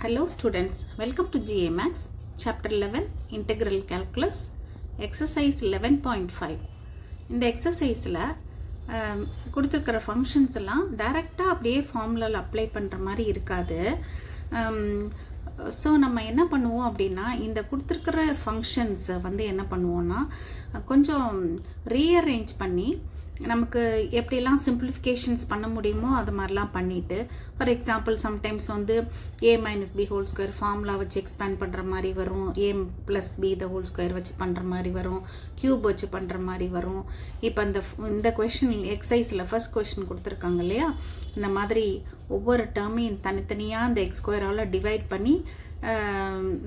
Hello students, welcome to GA Max, Chapter 11, Integral Calculus, Exercise 11.5. இந்த எக்ஸசைஸில் கொடுத்துருக்கிற functions எல்லாம் டைரெக்டாக அப்படியே ஃபார்முலாவில் அப்ளை பண்ணுற மாதிரி இருக்காது. ஸோ நம்ம என்ன பண்ணுவோம் அப்படின்னா, இந்த கொடுத்துருக்கிற ஃபங்க்ஷன்ஸை வந்து என்ன பண்ணுவோன்னா கொஞ்சம் ரீஅரேஞ்ச் பண்ணி நமக்கு எப்படிலாம் சிம்பிளிஃபிகேஷன்ஸ் பண்ண முடியுமோ அது மாதிரிலாம் பண்ணிவிட்டு, ஃபார் எக்ஸாம்பிள் சம்டைம்ஸ் வந்து a minus b whole square formula வச்சு எக்ஸ்பேண்ட் பண்ணுற மாதிரி வரும், a plus b the whole square வச்சு பண்ணுற மாதிரி வரும், க்யூப் வச்சு பண்ணுற மாதிரி வரும். இப்போ இந்த கொஷின் எக்ஸசைஸில் ஃபர்ஸ்ட் கொஷின் கொடுத்துருக்காங்க இல்லையா, இந்த மாதிரி ஒவ்வொரு டேர்மையும் தனித்தனியாக இந்த எக்ஸ் ஸ்கொயரால் டிவைட் பண்ணி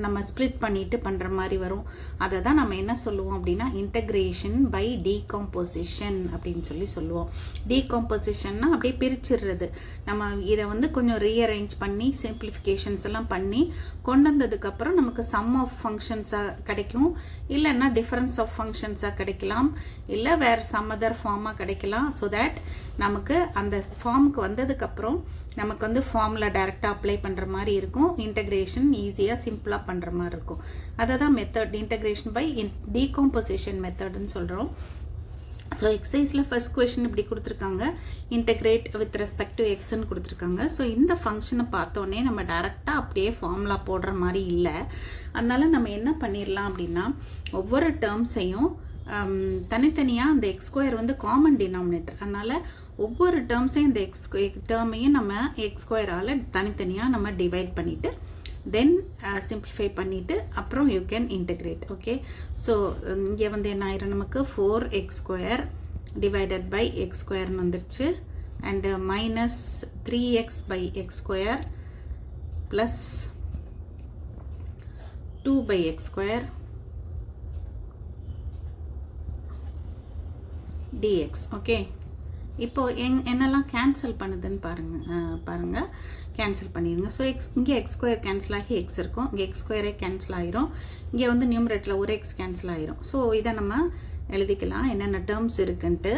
நம்ம ஸ்ப்ளிட் பண்ணிட்டு பண்ணுற மாதிரி வரும். அதை தான் நம்ம என்ன சொல்லுவோம் அப்படின்னா இன்டகிரேஷன் பை டீகாம்போசிஷன் அப்படின்னு சொல்லுவோம். டீகாம்போசிஷன்னா அப்படியே பிரிச்சிடுறது. நம்ம இதை வந்து கொஞ்சம் ரீஅரேஞ்ச் பண்ணி சிம்பிளிஃபிகேஷன்ஸ் எல்லாம் பண்ணி கொண்டு வந்ததுக்கப்புறம் நமக்கு சம் ஆஃப் ஃபங்க்ஷன்ஸாக கிடைக்கும், இல்லைன்னா டிஃபரன்ஸ் ஆஃப் ஃபங்க்ஷன்ஸாக கிடைக்கலாம், இல்லை வேறு சம் அதர் ஃபார்மாக கிடைக்கலாம். ஸோ தேட் நமக்கு அந்த ஃபார்முக்கு வந்ததுக்கப்புறம் நமக்கு வந்து ஃபார்முலா டைரெக்டாக அப்ளை பண்ணுற மாதிரி இருக்கும், இன்டகிரேஷன் ஈஸியாக சிம்பிளாக பண்ணுற மாதிரி இருக்கும். அதை தான் மெத்தட், இன்டகிரேஷன் பை டீகாம்போசிஷன் மெத்தட்னு சொல்கிறோம். ஸோ எக்ஸசைஸில் ஃபர்ஸ்ட் கொஷின் இப்படி கொடுத்துருக்காங்க, இன்டகிரேட் வித் ரெஸ்பெக்ட் டு எக்ஸ்ன்னு கொடுத்துருக்காங்க. ஸோ இந்த ஃபங்க்ஷனை பார்த்தோன்னே நம்ம டைரெக்டாக அப்படியே ஃபார்முலா போடுற மாதிரி இல்லை. அதனால நம்ம என்ன பண்ணிடலாம் அப்படின்னா, ஒவ்வொரு டேர்ம்ஸையும் தனித்தனியாக அந்த எக்ஸ் ஸ்கொயர் வந்து காமன் டினாமினேட்டர், அதனால் ஒவ்வொரு டேர்ம்ஸையும் இந்த டேர்மையும் நம்ம எக்ஸ் ஸ்கொயரால் தனித்தனியாக நம்ம டிவைட் பண்ணிவிட்டு தென் சிம்பிளிஃபை பண்ணிவிட்டு அப்புறம் you can integrate. Okay, so இங்கே வந்து என்ன ஆயிரும், நமக்கு 4x square divided by x ஸ்கொயர்னு வந்துருச்சு, and minus 3x by x square plus 2 by x square dx. Okay, இப்போ என்னெல்லாம் கேன்சல் பண்ணுதுன்னு பாருங்கள் கேன்சல் பண்ணிடுங்க. ஸோ இங்கே எக்ஸ் ஸ்கொயர் கேன்சல் ஆகி எக்ஸ் இருக்கும், இங்கே எக்ஸ் ஸ்கொயரே கேன்சல் ஆகிரும், இங்கே வந்து நியூமரேட்டில் ஒரு எக்ஸ் கேன்சல் ஆகிரும். ஸோ இதை நம்ம எழுதிக்கலாம் என்னென்ன டேர்ம்ஸ் இருக்குன்ட்டு.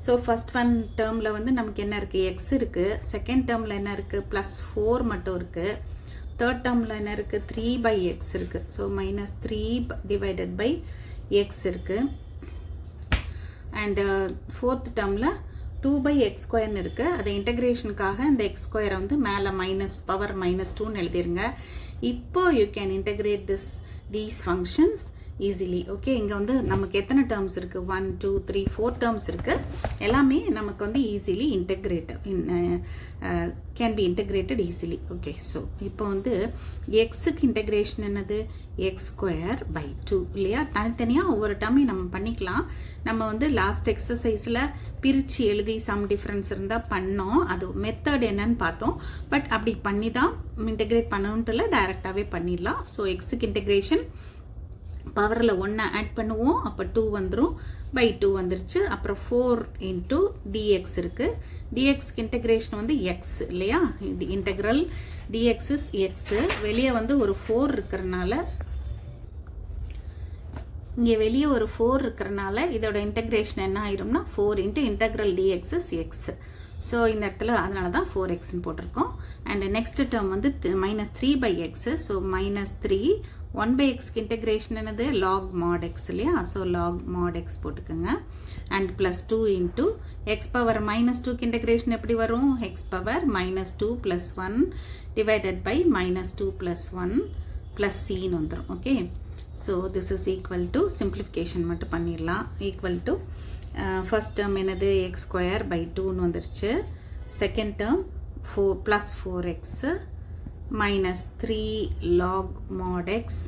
ஸோ ஃபஸ்ட் ஒன் டேர்மில் வந்து நமக்கு என்ன இருக்குது, எக்ஸ் இருக்குது. செகண்ட் டேர்மில் என்ன இருக்குது, ப்ளஸ் 4 மட்டும் இருக்குது. தேர்ட் டேர்மில் என்ன இருக்குது, 3 பை எக்ஸ் இருக்குது. So minus 3 divided by x இருக்குது. அண்ட் ஃபோர்த் டேர்மில் 2 பை எக்ஸ் ஸ்கொயர்னு இருக்குது. அது இன்டகிரேஷனுக்காக இந்த எக்ஸ் ஸ்கொயரை வந்து மேலே பவர் -2ன்னு எழுதிருங்க. இப்போ you can integrate these functions easily. Okay, இங்கே வந்து நமக்கு எத்தனை டேர்ம்ஸ் இருக்குது, 1 2 3 4 டேர்ம்ஸ் இருக்குது. எல்லாமே நமக்கு வந்து easily can be integrated easily. Okay, so இப்போ வந்து எக்ஸுக்கு இன்டகிரேஷன் என்னது, எக்ஸ் ஸ்கொயர் பை 2 இல்லையா. தனித்தனியாக ஒவ்வொரு டேர்மையும் நம்ம பண்ணிக்கலாம். நம்ம வந்து லாஸ்ட் எக்ஸசைஸில் பிரித்து எழுதி சம் டிஃப்ரென்ஸ் இருந்தால் பண்ணோம், அது மெத்தட் என்னன்னு பார்த்தோம். பட் அப்படி பண்ணி தான் இன்டகிரேட் பண்ணணுன்ட்டுல டைரெக்டாகவே பண்ணிடலாம். ஸோ எக்ஸுக்கு இன்டகிரேஷன் பவரில் 1 ஆட் பண்ணுவோம், அப்போ 2 வந்துடும், பை 2 வந்துருச்சு. அப்புறம் 4 இன்ட்டு டிஎக்ஸ் இருக்குது. டிஎக்ஸ்க்கு இன்டகிரேஷன் வந்து எக்ஸ் இல்லையா, இன்டகிரல் டிஎக்ஸ் இஸ் எக்ஸு. வெளியே வந்து ஒரு 4 இருக்கிறனால, இங்கே வெளியே ஒரு 4 இருக்கிறனால இதோட இன்டகிரேஷன் என்ன ஆயிரும்னா 4 into integral dx is x. So இந்த இடத்துல அதனால தான் 4xன்னு போட்டிருக்கோம். அண்ட் நெக்ஸ்ட் டேர்ம் வந்து minus 3 by x. So minus 3 1 by எக்ஸ்க்கு இன்டகிரேஷன் என்னது, லாக் மாட் எக்ஸ் இல்லையா. ஸோ லாக் மாட் எக்ஸ் போட்டுக்கோங்க. And plus 2 into x power -2க்கு இன்டகிரேஷன் எப்படி வரும், x power -2 plus 1 divided by -2 plus 1 plus சின்னு வந்துடும். Okay, so this is equal to, simplification மட்டும் பண்ணிடலாம், ஈக்குவல் டு ஃபர்ஸ்ட் டேர்ம் என்னது எக்ஸ் ஸ்கொயர் பை 2ன்னு வந்துருச்சு. Second term plus 4x minus 3 log mod x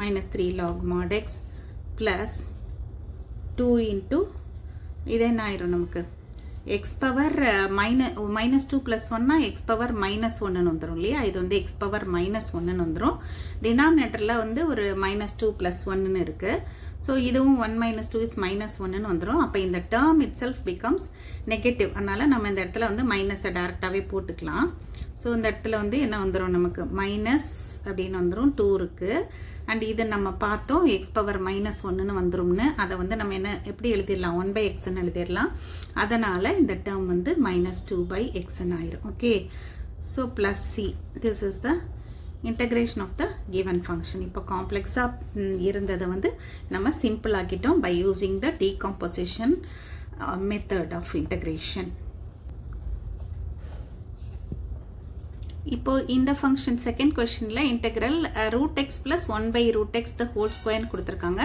minus 3 log mod x plus 2 into இது என்ன ஆயிரும் நமக்கு, எக்ஸ் பவர் -2 ப்ளஸ் 1னா எக்ஸ் பவர் -1ன்னு வந்துடும் இல்லையா. இது வந்து எக்ஸ் பவர் -1ன்னு வந்துடும். டினாமினேட்டரில் வந்து ஒரு -2 ப்ளஸ் 1ன்னு இருக்குது. ஸோ இதுவும் 1 - 2 இஸ் -1ன்னு வந்துடும். அப்போ இந்த term it self becomes negative. அதனால் நம்ம இந்த இடத்துல வந்து மைனஸை டேரெக்டாகவே போட்டுக்கலாம். ஸோ இந்த இடத்துல வந்து என்ன வந்துடும் நமக்கு மைனஸ் அப்படின்னு வந்துடும் 2 இருக்குது. அண்ட் இதை நம்ம பார்த்தோம் எக்ஸ் பவர் மைனஸ் 1ன்னு வந்துடும்னு. அதை வந்து நம்ம என்ன எப்படி எழுதிடலாம் 1/xன்னு எழுதிடலாம். அதனால் இந்த டேர்ம் வந்து -2/xன்னு ஆயிரும். Okay, so plus see this is the integration of the given function. இப்போ காம்ப்ளெக்ஸாக இருந்ததை வந்து நம்ம சிம்பிள் ஆக்கிட்டோம் by using the decomposition method of integration. இப்போ இந்த ஃபங்க்ஷன் செகண்ட் கொஸ்டினில் integral √x + 1/√x the whole square கொடுத்துருக்காங்க.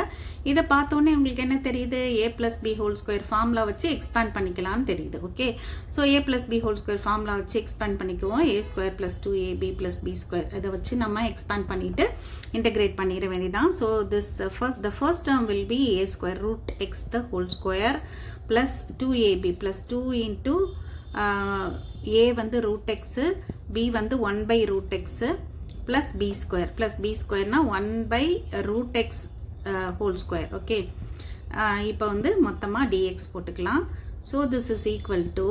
இதை பார்த்தோன்னே உங்களுக்கு என்ன தெரியுது a + b whole square formula வச்சு எக்ஸ்பேண்ட் பண்ணிக்கலாம்னு தெரியுது. Okay, so a + b whole square formula வச்சு எக்ஸ்பேண்ட் பண்ணிக்குவோம். a² + 2ab + b² இதை வச்சு நம்ம எக்ஸ்பேண்ட் பண்ணிவிட்டு இன்டெகிரேட் பண்ணிட வேண்டியதான். So the first term will be a² √x the whole square + 2ab + 2 into a வந்து √x, b வந்து 1/√x plus b² னா 1/√x whole square. ஓகே, இப்போ வந்து மொத்தமாக dx போட்டுக்கலாம். So this is equal to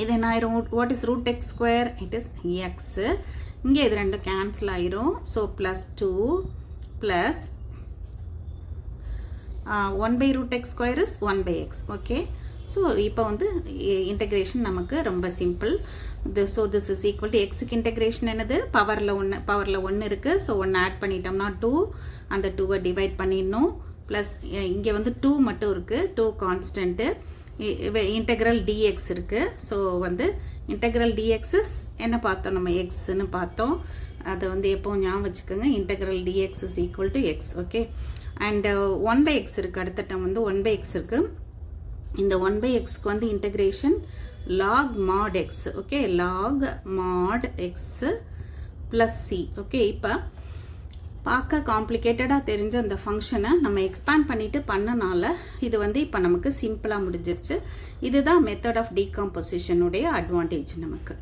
இது என்ன ஆயிரும், what is √x²? It is x. இங்கே இது ரெண்டும் கேன்சல் ஆயிரும். So +2 plus 1/√x² is 1/x. Okay, so இப்போ வந்து இன்டெகிரேஷன் நமக்கு ரொம்ப simple. So this is equal to எக்ஸுக்கு இன்டெகிரேஷன் என்னது, பவரில் 1 இருக்குது. ஸோ 1 ஆட் பண்ணிட்டோம்னா 2, அந்த 2வை டிவைட் பண்ணிடணும். ப்ளஸ் இங்கே வந்து 2 மட்டும் இருக்குது, 2 கான்ஸ்டன்ட்டு. இன்டெக்ரல் dx இருக்குது. ஸோ வந்து இன்டெக்ரல் dx என்ன பார்த்தோம், நம்ம எக்ஸ்ன்னு பார்த்தோம். அதை வந்து எப்போ ஞாபகம் வச்சுக்கோங்க, integral dx is equal to X. Okay, and 1/x இருக்குது. அடுத்த டைம் வந்து 1/x இருக்குது. இந்த 1/xக்கு வந்து integration log mod x. Okay, log mod x plus c. Okay, இப்போ பார்க்க காம்ப்ளிகேட்டடாக தெரிஞ்ச அந்த ஃபங்க்ஷனை நம்ம எக்ஸ்பேண்ட் பண்ணிட்டு பண்ணனால இது வந்து இப்போ நமக்கு சிம்பிளாக முடிஞ்சிருச்சு. இதுதான் மெத்தட் ஆஃப் டீகாம்போசிஷனுடைய அட்வான்டேஜ் நமக்கு.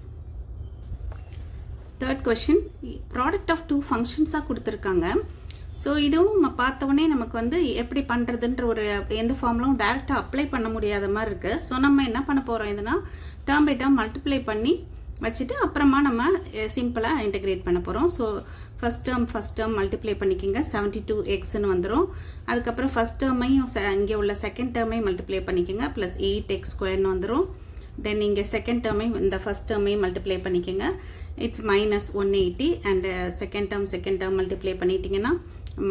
தேர்ட் கொஸ்டின், ப்ராடக்ட் ஆஃப் 2 ஃபங்க்ஷன்ஸாக கொடுத்துருக்காங்க. ஸோ இதுவும் பார்த்தோன்னே நமக்கு வந்து எப்படி பண்ணுறதுன்ற ஒரு எந்த ஃபார்முலாவும் டேரெக்டாக அப்ளை பண்ண முடியாத மாதிரி இருக்குது. ஸோ நம்ம என்ன பண்ண போகிறோம், இதுனா டேர்ம் பை டேர்ம் மல்டிப்ளை பண்ணி வச்சுட்டு அப்புறமா நம்ம சிம்பிளாக இன்டெகிரேட் பண்ண போகிறோம். ஸோ ஃபஸ்ட் டேர்ம் மல்டிப்ளை பண்ணிக்கோங்க, 72xன்னு வந்துடும். அதுக்கப்புறம் ஃபஸ்ட் டேர்மையும் இங்கே உள்ள செகண்ட் டேர்மையும் மல்டிப்ளை பண்ணிக்கோங்க, ப்ளஸ் 8x² வந்துடும். தென் இங்கே செகண்ட் டேர்மையும் இந்த ஃபஸ்ட் டேர்மையும் மல்டிப்ளை பண்ணிக்கோங்க, it's -180. And second term multiply பண்ணிட்டீங்கன்னா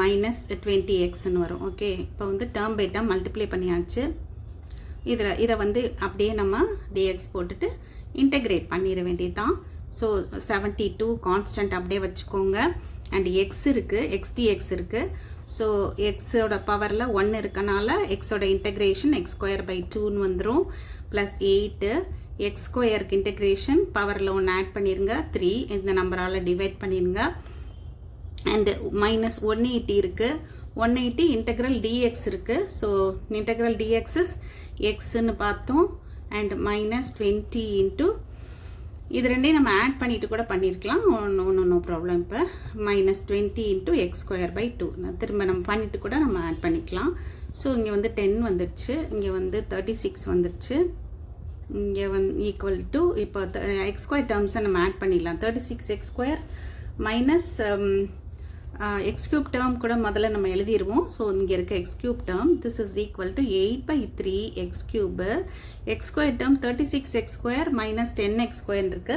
-20xன்னு வரும். ஓகே, இப்போ வந்து டேர்ம் பை டேர்ம் மல்டிப்ளை பண்ணியாச்சு. இதை வந்து அப்படியே நம்ம dx போட்டுட்டு இன்டெகிரேட் பண்ணிட வேண்டியது தான். ஸோ 72 கான்ஸ்டன்ட் அப்படியே வச்சுக்கோங்க. அண்ட் எக்ஸ் இருக்குது, xdx இருக்குது. ஸோ எக்ஸோட பவரில் 1 இருக்கனால எக்ஸோட இன்டெகிரேஷன் x²/2ன்னு வந்துடும். ப்ளஸ் 8 x²க்கு இன்டெகிரேஷன் பவரில் 1 ஆட் பண்ணிடுங்க, 3 இந்த நம்பரால் டிவைட் பண்ணிடுங்க. அண்டு -180 இருக்குது. 180 இன்டெக்ரல் dx இருக்குது. ஸோ இன்டெக்ரல் dx இஸ் எக்ஸ்ன்னு பார்த்தோம். அண்ட் -20 இன்ட்டு இது ரெண்டையும் நம்ம ஆட் பண்ணிட்டு கூட பண்ணியிருக்கலாம், நோ ப்ராப்ளம். இப்போ -20 இன்ட்டு x²/2 திரும்ப நம்ம பண்ணிட்டு கூட நம்ம ஆட் பண்ணிக்கலாம். ஸோ இங்கே வந்து 10 வந்துடுச்சு, இங்கே வந்து 36 வந்துடுச்சு. இங்கே வந்து ஈக்குவல் டு இப்போ x² டேர்ம்ஸை நம்ம ஆட் பண்ணிடலாம். 36x² மைனஸ் x³ டேர்ம் கூட முதல்ல நம்ம எழுதிடுவோம். ஸோ இங்கே இருக்க x³ term this is equal to 8/3x³ x² term 36x² minus 10x² இருக்கு.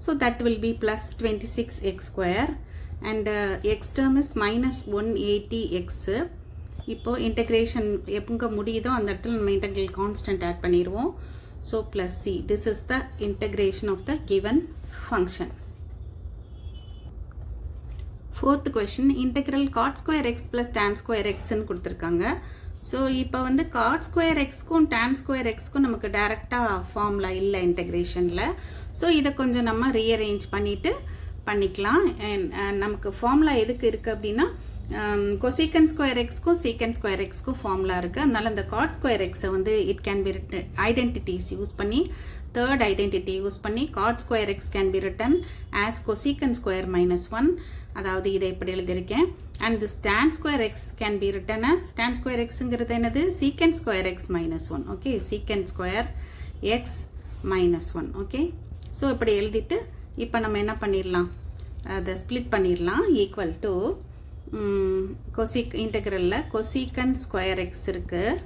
So that will be plus 26x². And x term is -180x. இப்போது இன்டெகிரேஷன் எப்போ முடியுதோ அந்த இடத்துல நம்ம இன்டெகிரல் கான்ஸ்டன்ட் ஆட் பண்ணிடுவோம். So plus c. This is the integration of the given function. Fourth question, integral cot²x + tan²xன்னு கொடுத்துருக்காங்க. ஸோ இப்போ வந்து cot²xக்கும் tan²xக்கும் நமக்கு டேரெக்டாக ஃபார்முலா இல்லை இன்டெகிரேஷனில். ஸோ இதை கொஞ்சம் நம்ம ரீஅரேஞ்ச் பண்ணிவிட்டு பண்ணிக்கலாம். நமக்கு ஃபார்முலா எதுக்கு இருக்குது அப்படின்னா cosecant²xக்கும் secant²xக்கும் ஃபார்முலா இருக்குது. அதனால் இந்த cot²xை வந்து it can be identities use பண்ணி தேர்ட் ஐடென்டிட்டி யூஸ் பண்ணி cot²x can be written as cosecant² -1. அதாவது இதை இப்படி எழுதியிருக்கேன். And this tan²x can be written as tan²xங்கிறது என்னது, secant²x -1. Okay, secant²x -1. Okay, so இப்படி எழுதிட்டு இப்போ நம்ம என்ன பண்ணிடலாம், அதை ஸ்ப்ளிட் பண்ணிடலாம். ஈக்குவல் டு இன்டெக்ரலில் கொசீக்கன் ஸ்கொயர் எக்ஸ் இருக்குது.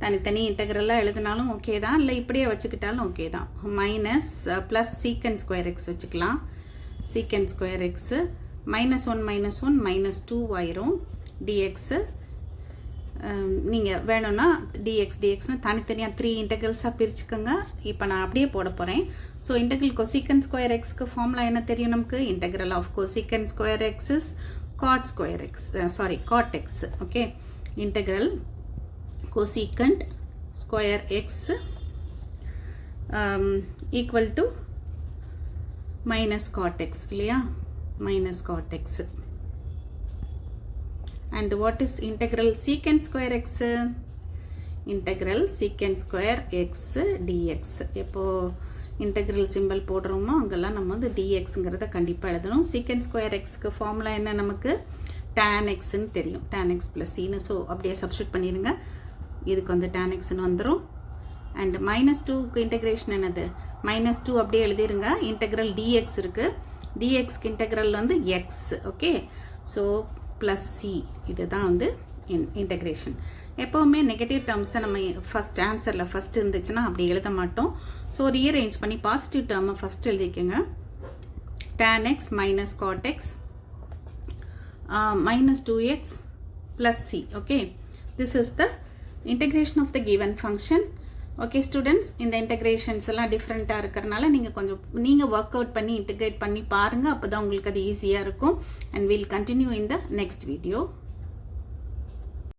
தனித்தனி இன்டெக்ரலாக எழுதினாலும் ஓகே தான், இல்லை இப்படியே வச்சுக்கிட்டாலும் ஓகே தான். Minus plus secant square x வச்சுக்கலாம். சீக்கன் ஸ்கொயர் எக்ஸு -1 -1 -2 ஆயிரும். டிஎக்ஸு நீங்கள் வேணும்னா டிஎக்ஸ்னு தனித்தனியாக 3 இன்டெக்ரல்ஸாக பிரிச்சுக்கோங்க. இப்போ நான் அப்படியே போட போகிறேன். ஸோ இன்டெக்ரல் கொசீக்கன் ஸ்கொயர் எக்ஸ்க்கு ஃபார்முலா என்ன தெரியும் நமக்கு? Integral of cosecant square x is cot square x, cot x. Okay, integral cosecant square x equal to minus cot x, இல்லையா? minus cot x. and what is integral secant square x? integral secant square x dx. எப்போ integral symbol போடுறோமோ அங்கெல்லாம் நம்ம வந்து dxங்கிறத கண்டிப்பாக எழுதணும். secant square xக்கு formula என்ன நமக்கு? tan xன்னு தெரியும், tan x plus cன்னு. ஸோ அப்படியே சப்ஸ்டியூட் பண்ணிடுங்க. இதுக்கு வந்து tan xன்னு வந்துடும். அண்ட் -2க்கு இன்டெக்ரேஷன் என்னது? -2 அப்படியே எழுதிருங்க. இன்டெக்ரல் dx இருக்குது. dxக்கு இன்டெக்ரல் வந்து x. Okay, so plus c. இதுதான் வந்து இன்டெக்ரேஷன். எப்போவுமே நெகட்டிவ் டேர்ம்ஸை நம்ம ஃபஸ்ட் ஆன்சரில் ஃபஸ்ட் இருந்துச்சுன்னா அப்படி எழுத மாட்டோம். ஸோ ரீஅரேஞ்ச் பண்ணி பாசிட்டிவ் டேர்மை ஃபஸ்ட் எழுதிக்கோங்க. tan x minus cot x minus 2x plus c. okay, this is the integration of the given function. okay students, இந்த integrations எல்லாம் டிஃப்ரெண்ட்டாக இருக்கிறனால நீங்கள் ஒர்க் அவுட் பண்ணி இன்டிகிரேட் பண்ணி பாருங்கள். அப்போ தான் உங்களுக்கு அது ஈஸியாக இருக்கும். and we'll continue in the next video.